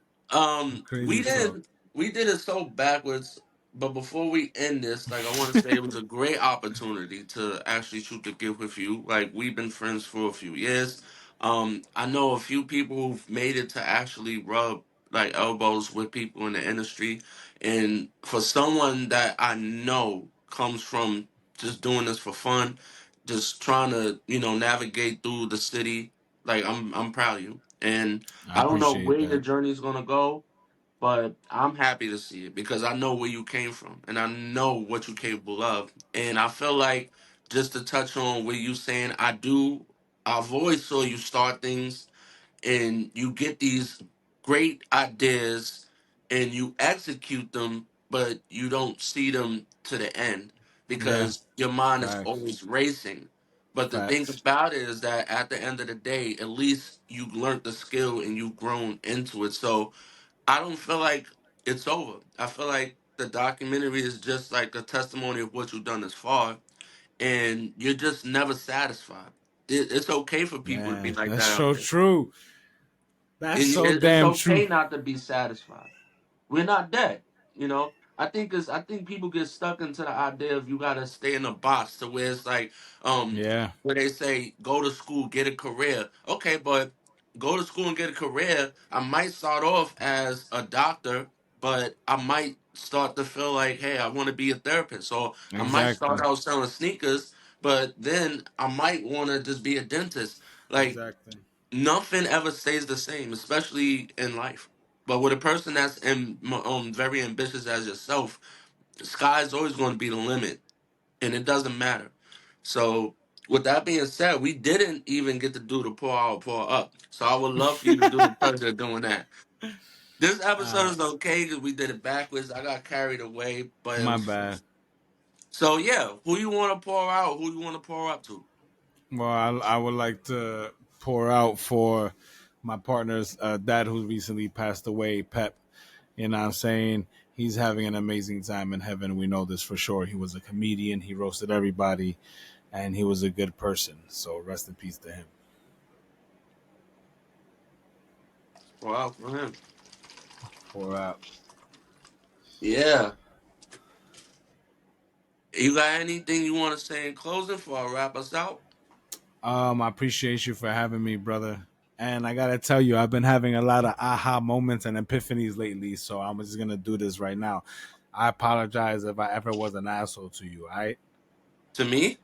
We crazy fuck. did it so backwards. But before we end this, like I want to say it was a great opportunity to actually shoot the gift with you. Like we've been friends for a few years. I know a few people who've made it to actually rub like elbows with people in the industry, and for someone that I know comes from just doing this for fun, just trying to navigate through the city. Like I'm proud of you, and I I don't know appreciate where your that. journey is gonna go, but I'm happy to see it because I know where you came from and I know what you're capable of. And I feel like just to touch on what you saying, I've always saw you start things and you get these great ideas and you execute them, but you don't see them to the end Yeah, because your mind is facts. always racing. But the thing Facts. about it is that at the end of the day, at least you learned the skill and you've grown into it. So I don't feel like it's over. I feel like the documentary is just like a testimony of what you've done this far, and you're just never satisfied. It's okay for people to be Man, like that's that out so there, true. That's and so it's damn true. okay not to be satisfied. We're not dead, you know. I think people get stuck into the idea of you gotta stay in a box to where it's like Yeah, where they say go to school, get a career. Okay, but go to school and get a career. I might start off as a doctor, but I might start to feel like, hey, I want to be a therapist. Or I might start exactly. out selling sneakers, but then I might want to just be a dentist. Like Exactly. nothing ever stays the same, especially in life. But with a person that's very ambitious as yourself, the sky is always going to be the limit, and it doesn't matter. So, with that being said, we didn't even get to do the pour out, pour up. So, I would love for you to do the pleasure of doing that. This episode Uh, is okay because we did it backwards. I got carried away, but it my was bad. So yeah, who you want to pour out? Who you want to pour up to? Well, I would like to pour out for my partner's dad who recently passed away, Pep. You know what I'm saying? He's having an amazing time in heaven. We know this for sure. He was a comedian. He roasted everybody, and he was a good person. So rest in peace to him. Pour out for him. Pour out. Yeah. You got anything you want to say in closing before I wrap us out? I appreciate you for having me, brother. And I gotta tell you, I've been having a lot of aha moments and epiphanies lately. So I'm just gonna do this right now. I apologize if I ever was an asshole to you. I To me?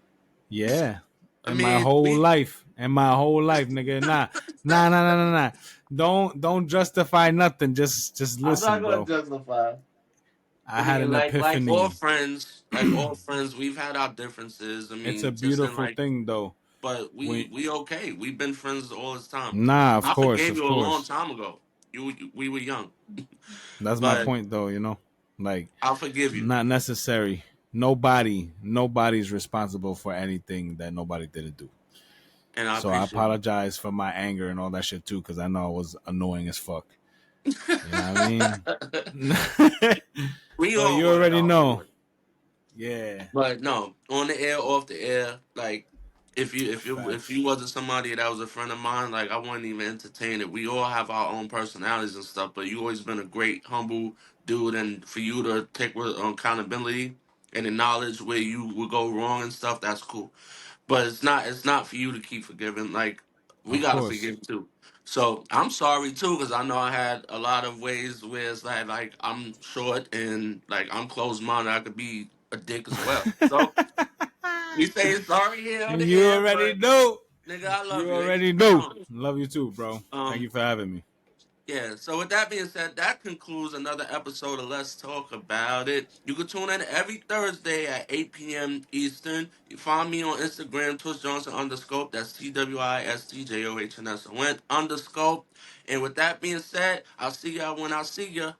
Yeah. I In my mean, whole we. life. In my whole life, nigga. Nah. Don't justify nothing. Just I'm not listen, gonna bro. justify. I I had mean, an epiphany. like all friends, we've had our differences. I It's a mean, just in beautiful like, thing though. but When we okay. We've been friends all this time. Nah, of I course, forgave of you a long course. time ago. We were young, That's my but point though, you know? Like, I'll forgive you, not necessary. Nobody's responsible for anything that nobody didn't do. and I So I appreciate you. apologize for my anger and all that shit too, because I know I was annoying as fuck. You know what I mean? We But all you were, already though. We know. were. Yeah. But no, on the air, off the air, like if Facts. you wasn't somebody that was a friend of mine, like I wouldn't even entertain it. We all have our own personalities and stuff, but you always been a great, humble dude, and for you to take accountability and acknowledge where you would go wrong and stuff, that's cool. But it's not for you to keep forgiving. Like we Of gotta course. forgive too. So I'm sorry too, because I know I had a lot of ways where it's like I'm short and like I'm closed minded. I could be a dick as well. So we say sorry here on the You air, already but know. nigga, I love You you. And already each their know. own. Love you too, bro. Thank you Um, for having me. yeah, so with that being said, that concludes another episode of Let's Talk About It. You can tune in every Thursday at 8 p.m. Eastern. You find me on Instagram, Twist Johnson underscope. That's TWISTJOHNSON underscope. And with that being said, I'll see y'all when I see ya.